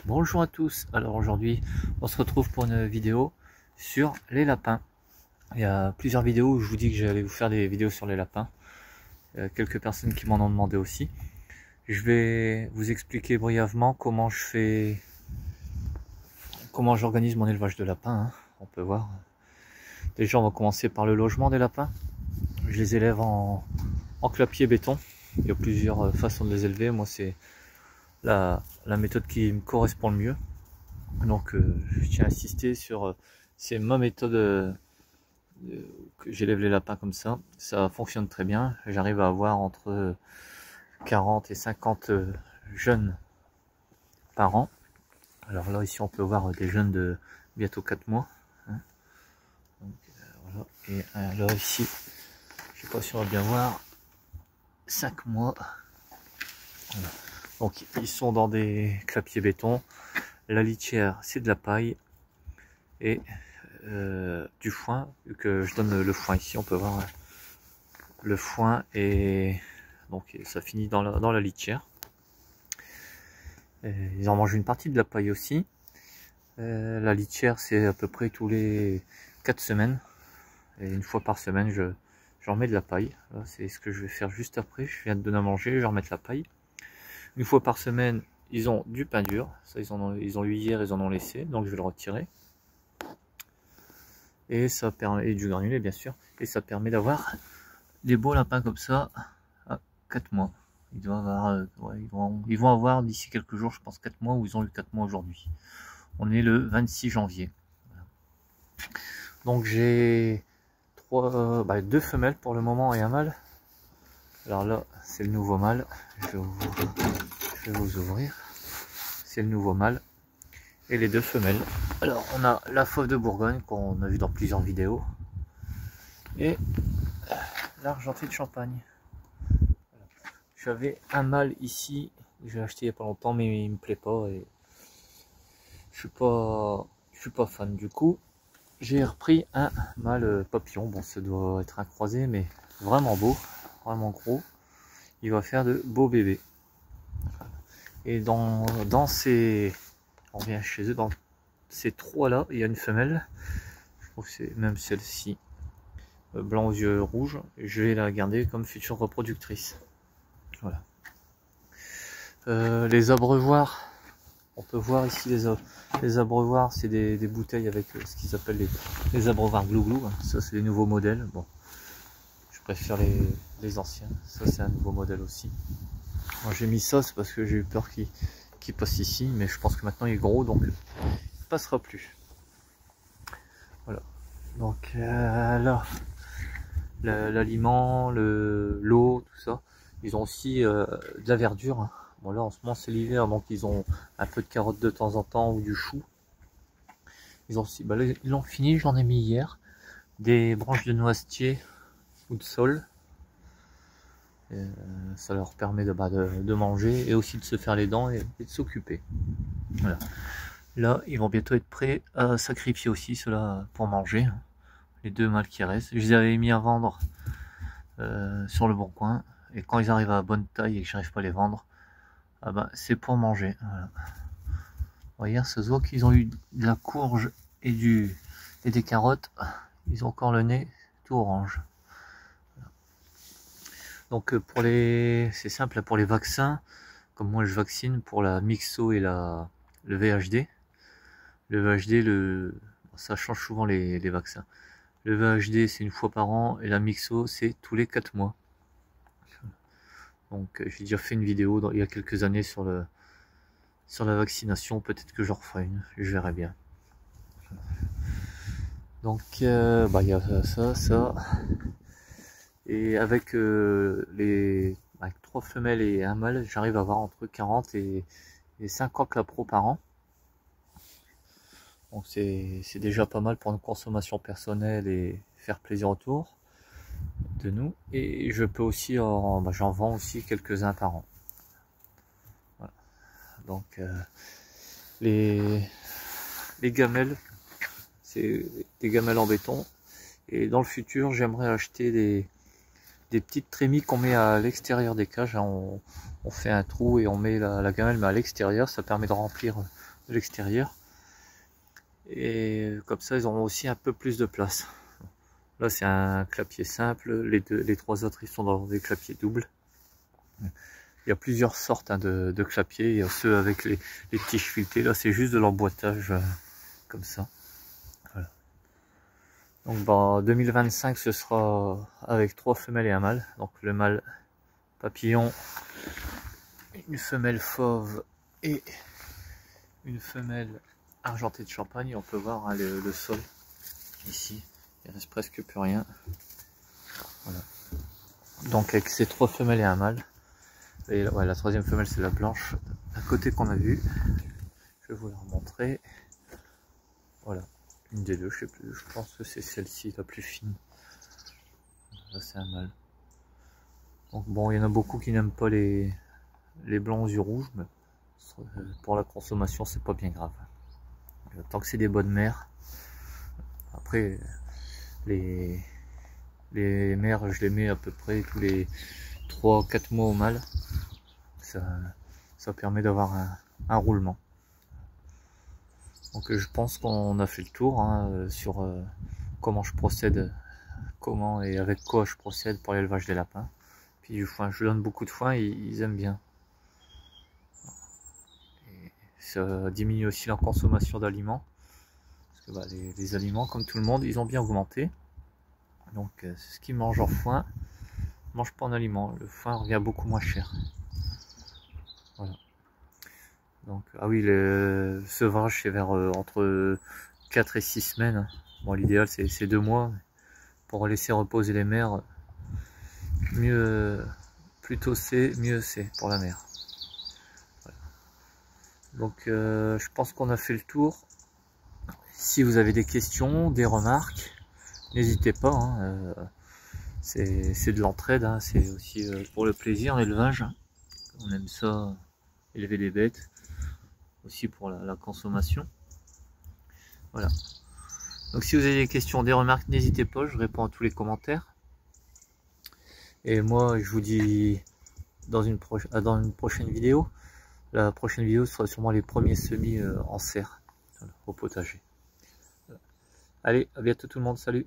Bonjour à tous, alors aujourd'hui on se retrouve pour une vidéo sur les lapins. Il y a plusieurs vidéos où je vous dis que j'allais vous faire des vidéos sur les lapins. Il y a quelques personnes qui m'en ont demandé aussi. Je vais vous expliquer brièvement comment j'organise mon élevage de lapins, hein. On peut voir. Déjà on va commencer par le logement des lapins. Je les élève en clapier béton. Il y a plusieurs façons de les élever. Moi c'est la méthode qui me correspond le mieux. Donc je tiens à insister sur c'est ma méthode que j'élève les lapins comme ça fonctionne très bien. J'arrive à avoir entre 40 et 50 jeunes par an. Alors là ici on peut voir des jeunes de bientôt 4 mois, hein. Donc, voilà. Et là ici je sais pas si on va bien voir, 5 mois. Voilà. Donc ils sont dans des clapiers béton. La litière c'est de la paille et du foin, vu que je donne le foin ici, on peut voir le foin, et donc ça finit dans la litière. Et ils en mangent une partie de la paille aussi. La litière c'est à peu près tous les 4 semaines, et une fois par semaine je remets de la paille. C'est ce que je vais faire juste après. Je viens de donner à manger, je vais remettre la paille. Une fois par semaine ils ont du pain dur, ça ils ont eu hier, ils en ont laissé, donc je vais le retirer. Et ça permet, et du granulé bien sûr, et ça permet d'avoir des beaux lapins comme ça à 4 mois. Ils doivent avoir, ils vont avoir d'ici quelques jours, je pense 4 mois, ou ils ont eu 4 mois aujourd'hui. On est le 26 janvier. Voilà. Donc j'ai deux femelles pour le moment et un mâle. Alors là c'est le nouveau mâle, je vais vous ouvrir. C'est le nouveau mâle et les deux femelles. Alors on a la fauve de Bourgogne qu'on a vu dans plusieurs vidéos et l'argenté de Champagne. J'avais un mâle ici, je l'ai acheté il n'y a pas longtemps, mais il me plaît pas et je suis pas fan. Du coup j'ai repris un mâle papillon. Bon, ça doit être un croisé, mais vraiment beau, vraiment gros. Il va faire de beaux bébés. Et dans ces, on revient chez eux, dans ces trois là il y a une femelle. Je trouve que c'est même celle-ci, blanc aux yeux rouges. Je vais la garder comme future reproductrice. Voilà. Les abreuvoirs, on peut voir ici les abreuvoirs, c'est des bouteilles avec ce qu'ils appellent les abreuvoirs glou-glou. Ça c'est les nouveaux modèles. Bon, je préfère les anciens. Ça c'est un nouveau modèle aussi. Moi j'ai mis ça, c'est parce que j'ai eu peur qu'il passe ici, mais je pense que maintenant il est gros, donc il passera plus. Voilà. Donc là, l'aliment, l'eau, tout ça. Ils ont aussi de la verdure, hein. Bon là en ce moment c'est l'hiver, donc ils ont un peu de carottes de temps en temps ou du chou. Ils ont aussi, là, ils l'ont fini, j'en ai mis hier, des branches de noisetier ou de saule. Ça leur permet de manger et aussi de se faire les dents et de s'occuper. Voilà. Là ils vont bientôt être prêts à sacrifier aussi cela pour manger. Les deux mâles qui restent, je les avais mis à vendre sur le bon coin, et quand ils arrivent à bonne taille et que j'arrive pas à les vendre, ah ben, c'est pour manger. Voilà. Voyez, ça se voit qu'ils ont eu de la courge et des carottes. Ils ont encore le nez tout orange. Donc c'est simple pour les vaccins, comme moi je vaccine pour la Myxo et le VHD. Le VHD, ça change souvent les vaccins. Le VHD c'est une fois par an et la Myxo c'est tous les 4 mois. Donc j'ai déjà fait une vidéo il y a quelques années sur la vaccination, peut-être que j'en referai une, je verrai bien. Donc il y a ça. Et avec avec 3 femelles et un mâle, j'arrive à avoir entre 40 et 50 lapros par an. Donc c'est déjà pas mal pour une consommation personnelle et faire plaisir autour de nous. Et je peux aussi, j'en vends aussi quelques-uns par an. Voilà. Donc les gamelles, c'est des gamelles en béton. Et dans le futur, j'aimerais acheter des petites trémies qu'on met à l'extérieur des cages. On fait un trou et on met la gamelle, mais à l'extérieur, ça permet de remplir de l'extérieur. Et comme ça, ils auront aussi un peu plus de place. Là, c'est un clapier simple. Les trois autres, ils sont dans des clapiers doubles. Il y a plusieurs sortes hein, de clapiers. Il y a ceux avec les tiges filetées. Là, c'est juste de l'emboîtage comme ça. Voilà. Donc, bah, 2025, ce sera avec 3 femelles et un mâle. Donc, le mâle papillon, une femelle fauve et une femelle argentée de Champagne. On peut voir hein, le sol ici. Il ne reste presque plus rien. Voilà. Donc, avec ces 3 femelles et un mâle. Et ouais, la troisième femelle c'est la blanche à côté qu'on a vu. Je vais vous la remontrer. Voilà, une des deux, je sais plus. Je pense que c'est celle-ci la plus fine. Là c'est un mâle. Donc bon, il y en a beaucoup qui n'aiment pas les blancs aux yeux rouges, mais pour la consommation c'est pas bien grave. Tant que c'est des bonnes mères. Après les mères je les mets à peu près tous les 3-4 mois au mâle. Ça permet d'avoir un roulement. Donc je pense qu'on a fait le tour hein, sur comment je procède, comment et avec quoi je procède pour l'élevage des lapins. Puis du foin, je donne beaucoup de foin, ils aiment bien. Et ça diminue aussi la consommation d'aliments. Parce que bah, les aliments, comme tout le monde, ils ont bien augmenté. Donc ce qu'ils mangent en foin, ils ne mangent pas en aliments. Le foin revient beaucoup moins cher. Voilà. Donc, ah oui, le sevrage c'est vers entre 4 et 6 semaines. Bon, l'idéal c'est 2 mois. Pour laisser reposer les mères, mieux, plus tôt c'est, mieux c'est pour la mère. Voilà. Donc, je pense qu'on a fait le tour. Si vous avez des questions, des remarques, n'hésitez pas. Hein, c'est de l'entraide, hein, c'est aussi pour le plaisir, l'élevage. On aime ça, élever des bêtes. Aussi pour la consommation. Voilà. Donc si vous avez des questions, des remarques, n'hésitez pas, je réponds à tous les commentaires. Et moi je vous dis dans une prochaine vidéo. La prochaine vidéo sera sûrement les premiers semis en serre au potager. Allez, à bientôt tout le monde, salut!